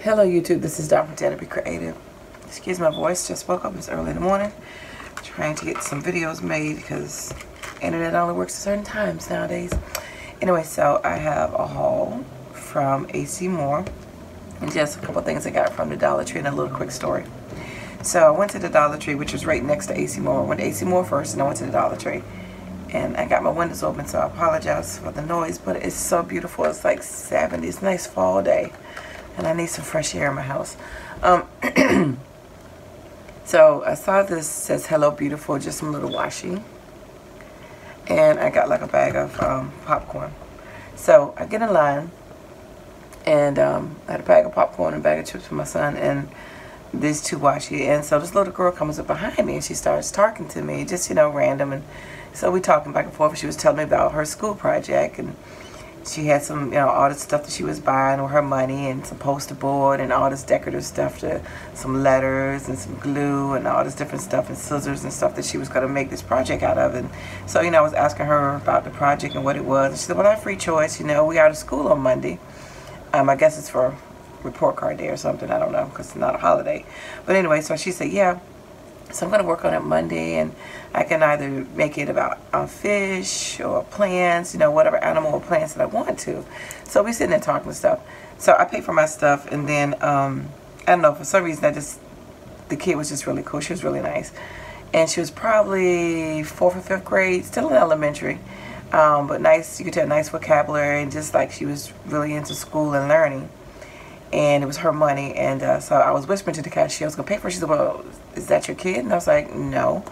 Hello YouTube, this is DaretoBeCreative. Excuse my voice, just woke up, it's early in the morning. Trying to get some videos made because internet only works at certain times nowadays. Anyway, so I have a haul from AC Moore and just a couple things I got from the Dollar Tree and a little quick story. So I went to the Dollar Tree, which was right next to AC Moore. I went to AC Moore first and I went to the Dollar Tree. And I got my windows open, so I apologize for the noise, but it's so beautiful. It's like 70, it's a nice fall day. And I need some fresh air in my house. So I saw this, says hello beautiful, just some little washi. And I got like a bag of popcorn. So I get in line, and I had a bag of popcorn and a bag of chips for my son, and these two washi. And so this little girl comes up behind me, and she starts talking to me, just, you know, random. And so we talking back and forth, and she was telling me about her school project, and she had some, you know, all the stuff that she was buying with her money, and some poster board and all this decorative stuff, some letters and some glue and all this different stuff and scissors and stuff that she was going to make this project out of. And so, you know, I was asking her about the project and what it was. And she said, well, I have free choice. You know, we out of school on Monday. I guess it's for report card day or something. I don't know, because it's not a holiday. But anyway, so she said, yeah. So I'm going to work on it Monday, and I can either make it about fish or plants, you know, whatever animal or plants that I want to. So we sitting there talking and stuff. So I paid for my stuff, and then, I don't know, for some reason, the kid was just really cool. She was really nice. And she was probably 4th or 5th grade, still in elementary, but nice, you could tell, nice vocabulary, and just like she was really into school and learning. And it was her money, and so I was whispering to the cashier I was going to pay for it. She said, well, is that your kid? And I was like, no.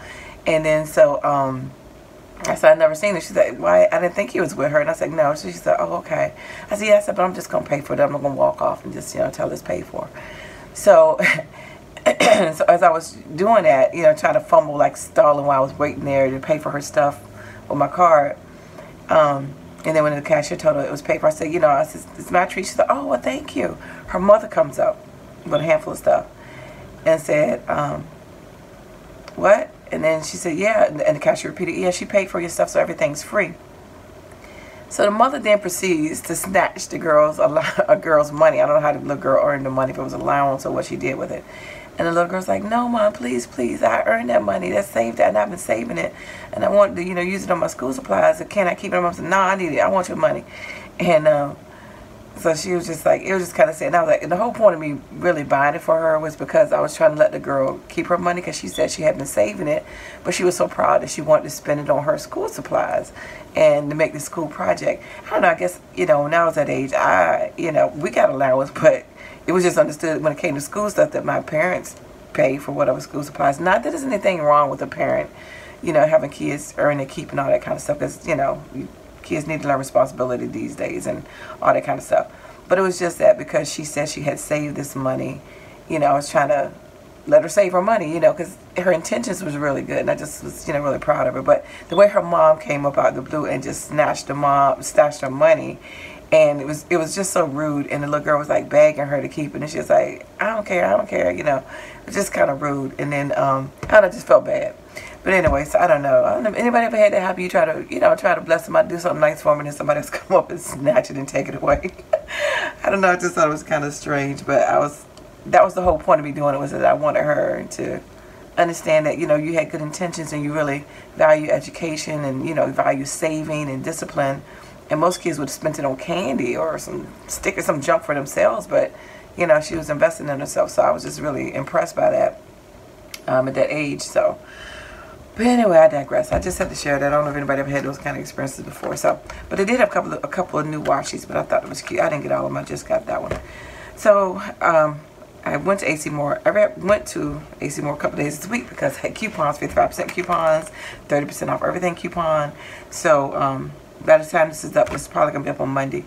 And then so I said, I'd never seen it. She said, why? I didn't think he was with her. And I said, no. So she said, oh, okay. I said, yeah. I said, but I'm just going to pay for it. I'm not going to walk off and just, you know, tell this paid for. So, so as I was doing that, you know, trying to fumble, like stalling while I was waiting there to pay for her stuff with my card, and then when the cashier told her it was paper, I said, you know, I said, it's my treat. She said, oh, well, thank you. Her mother comes up with a handful of stuff and said, what? And then she said, yeah. And the cashier repeated, yeah, she paid for your stuff, so everything's free. So the mother then proceeds to snatch the girl's money. I don't know how the little girl earned the money, if it was allowance or what she did with it. And the little girl's like, no, Mom, please, please, I earned that money. That's saved that, and I've been saving it. And I want to, you know, use it on my school supplies. Can I keep it? I said, no, I need it. I want your money. And so she was just like, it was just kind of sad. And I was like, and the whole point of me really buying it for her was because I was trying to let the girl keep her money, because she said she had been saving it, but she was so proud that she wanted to spend it on her school supplies and to make the school project. I don't know, I guess, you know, when I was that age, you know, we got allowance, but it was just understood when it came to school stuff that my parents paid for whatever school supplies. Not that there's anything wrong with a parent, you know, having kids earn and keep and all that kind of stuff, because, you know, kids need to learn responsibility these days and all that kind of stuff. But it was just that because she said she had saved this money, you know, I was trying to let her save her money, you know, because her intentions was really good, and I just was, you know, really proud of her. But the way her mom came up out of the blue and just snatched her money, and it was just so rude, and the little girl was like begging her to keep it, and she was like, I don't care, you know. It was just kind of rude, and then I just felt bad. But anyway, so I don't know. Anybody ever had that happen? You try to bless somebody, do something nice for them, and then somebody else come up and snatch it and take it away. I don't know. I just thought it was kind of strange, but that was the whole point of me doing it, was that I wanted her to understand that, you know, you had good intentions and you really value education and, you know, value saving and discipline. And most kids would have spent it on candy or some stickers, some junk for themselves, but, you know, she was investing in herself. So I was just really impressed by that at that age. So, but anyway, I digress. I just had to share that. I don't know if anybody ever had those kind of experiences before. So, but they did have a couple of new washies, but I thought it was cute. I didn't get all of them. I just got that one. So I went to AC Moore. I went to AC Moore a couple days this week because I had coupons, 55% coupons, 30% off everything coupon. So by the time this is up, it's probably going to be up on Monday.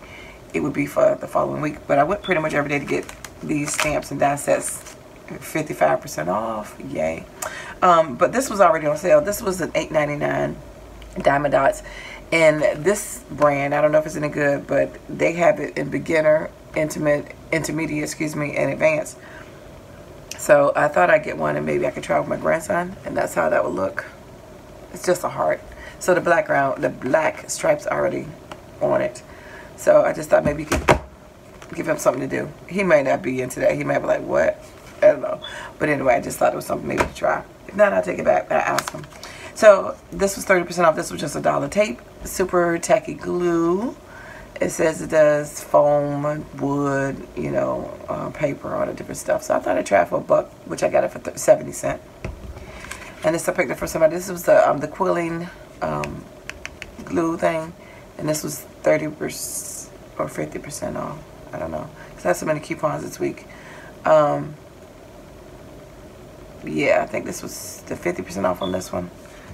It would be for the following week. But I went pretty much every day to get these stamps and die sets, 55% off. Yay. But this was already on sale. This was an $8.99 Diamond Dots. And this brand, I don't know if it's any good, but they have it in beginner, intermediate, and advanced. So I thought I'd get one and maybe I could try with my grandson, and that's how that would look. It's just a heart. So the black stripes already on it. So I just thought maybe you could give him something to do. He may not be into that. He may be like, what? I don't know. But anyway, I just thought it was something maybe to try. If not, I'll take it back. I asked him. So this was 30% off. This was just $1 tape. Super tacky glue. It says it does foam, wood, you know, paper, all the different stuff. So I thought I'd try it for $1, which I got it for 70 cents. And this I picked up for somebody. This was the quilling glue thing, and this was 30% or 50% off. I don't know. Cause I had so many coupons this week. Yeah, I think this was the 50% off on this one.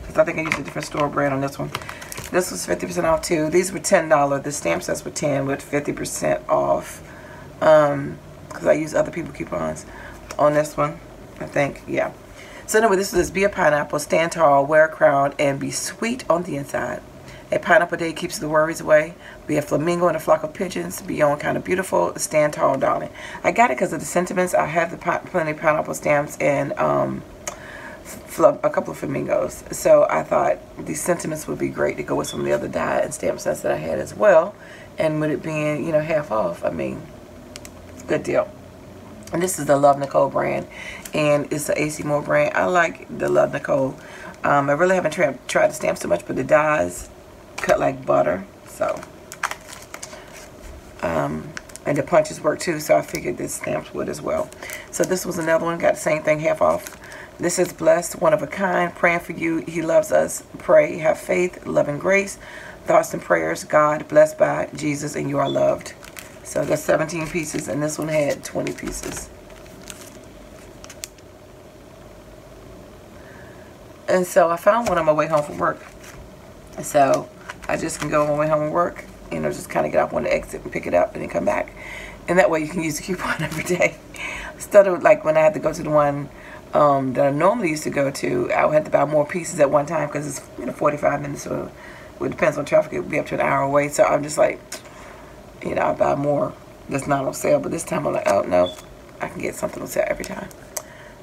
Cause I think I used a different store brand on this one. This was 50% off too. These were $10. The stamp sets were 10 with 50% off. Cause I used other people's coupons on this one. I think, yeah. So anyway, this is be a pineapple, stand tall, wear a crown, and be sweet on the inside. A pineapple day keeps the worries away. Be a flamingo and a flock of pigeons. Be on kind of beautiful. Stand tall, darling. I got it because of the sentiments. I have the plenty of pineapple stamps and a couple of flamingos. So I thought these sentiments would be great to go with some of the other die and stamp sets that I had as well. And with it being, you know, half off, I mean, good deal. And this is the LoveNicole brand, and it's the AC Moore brand. I like the LoveNicole. I really haven't tried the stamps too much, but the dies cut like butter. So, and the punches work too, so I figured this stamps would as well. So this was another one, got the same thing, half off. This is blessed, one of a kind, praying for you. He loves us. Pray, have faith, love and grace. Thoughts and prayers, God, blessed by Jesus, and you are loved. So that's 17 pieces, and this one had 20 pieces. And so I found one on my way home from work. So I just can go on my way home from work, you know, just kind of get off on the exit and pick it up and then come back. And that way you can use the coupon every day. Instead of like when I had to go to the one that I normally used to go to, I would have to buy more pieces at one time because it's, you know, 45 minutes, so it depends on traffic, it would be up to an hour away. So I'm just like, you know, I buy more that's not on sale. But this time I'm like, oh no, I can get something on sale every time.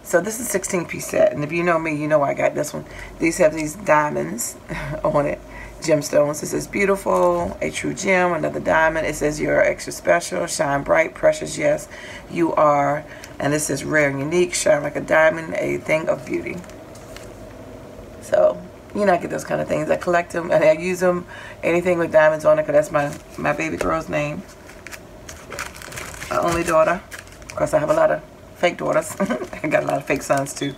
So this is a 16-piece set, and if you know me, you know I got this one. These have these diamonds on it, gemstones. It says beautiful, a true gem, another diamond. It says you're extra special, shine bright, precious, yes, you are. And this says rare and unique, shine like a diamond, a thing of beauty. So, you know, I get those kind of things. I collect them, and I use them, anything with diamonds on it, because that's my baby girl's name. My only daughter. Of course, I have a lot of fake daughters. I got a lot of fake sons too.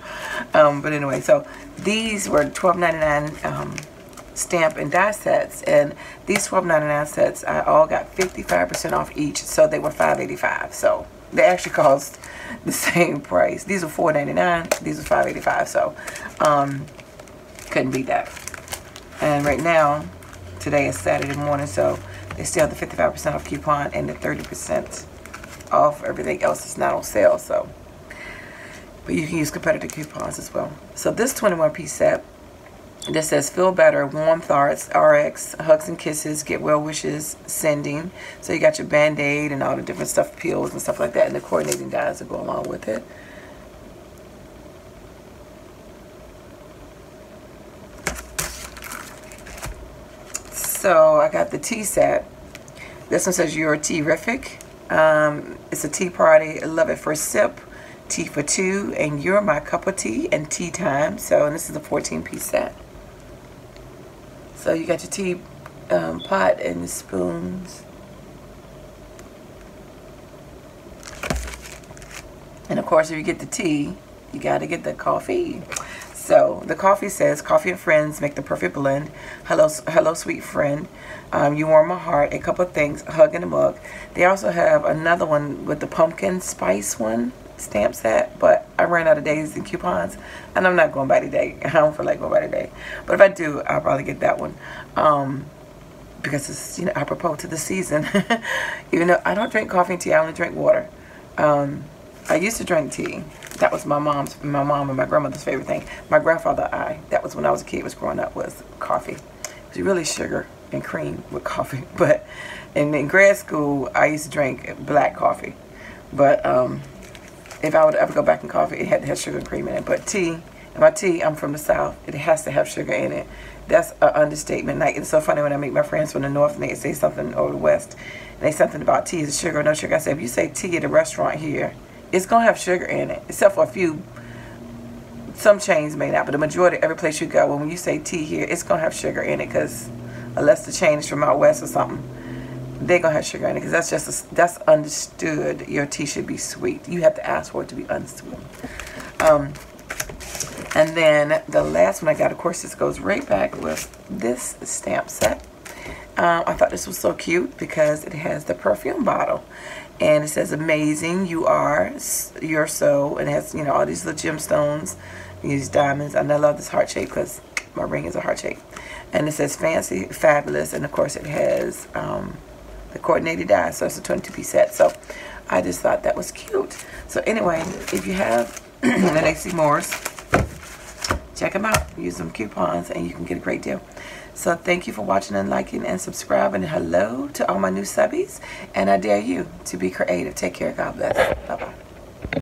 But anyway, so these were $12.99 stamp and die sets, and these $12.99 sets I all got 55% off each, so they were $5.85. So they actually cost the same price. These are $4.99. These are $5.85. So couldn't beat that. And right now, today is Saturday morning, so they still have the 55% off coupon and the 30% off everything else is not on sale. So, but you can use competitive coupons as well. So this 21-piece set, this says feel better, warm thoughts, RX, hugs and kisses, get well wishes, sending. So you got your Band-Aid and all the different stuff, pills and stuff like that, and the coordinating dies that go along with it. So I got the tea set. This one says you're terrific. It's a tea party, love it for a sip, tea for two, and you're my cup of tea and tea time. So, and this is a 14-piece set. So you got your tea pot and the spoons. And of course, if you get the tea, you got to get the coffee. So the coffee says, coffee and friends make the perfect blend. Hello, hello, sweet friend. You warm my heart. A couple of things, a hug and a mug. They also have another one with the pumpkin spice one, stamp set, but I ran out of days and coupons, and I'm not going by today. I don't feel like going by today. But if I do, I'll probably get that one. Because it's, you know, apropos to the season. Even though I don't drink coffee and tea, I only drink water. I used to drink tea. That was my mom and my grandmother's favorite thing. My grandfather, that was when I was a kid, was growing up, was coffee. It was really sugar and cream with coffee. But in grad school, I used to drink black coffee. But if I would ever go back in coffee, it had to have sugar and cream in it. But tea, and my tea, I'm from the South, it has to have sugar in it. That's an understatement. Like, it's so funny when I meet my friends from the North and they say something, or the West, And they something about tea, is it sugar or no sugar? I said, if you say tea at a restaurant here, it's going to have sugar in it, except for a few. Some chains may not, but the majority, every place you go, when you say tea here, it's going to have sugar in it, because unless the chain is from out west or something, they're going to have sugar in it, because that's just, that's understood. Your tea should be sweet. You have to ask for it to be unsweet. And then the last one I got, of course, this goes right back with this stamp set. I thought this was so cute because it has the perfume bottle. And it says, amazing, you're so, and it has, you know, all these little gemstones, these diamonds. And I love this heart shape because my ring is a heart shape. And it says, fancy, fabulous, and of course it has the coordinated dies, so it's a 22-piece set. So I just thought that was cute. So anyway, if you have the Lacy Moores, check them out. Use some coupons and you can get a great deal. So thank you for watching and liking and subscribing. Hello to all my new subbies. And I dare you to be creative. Take care. God bless. Bye-bye.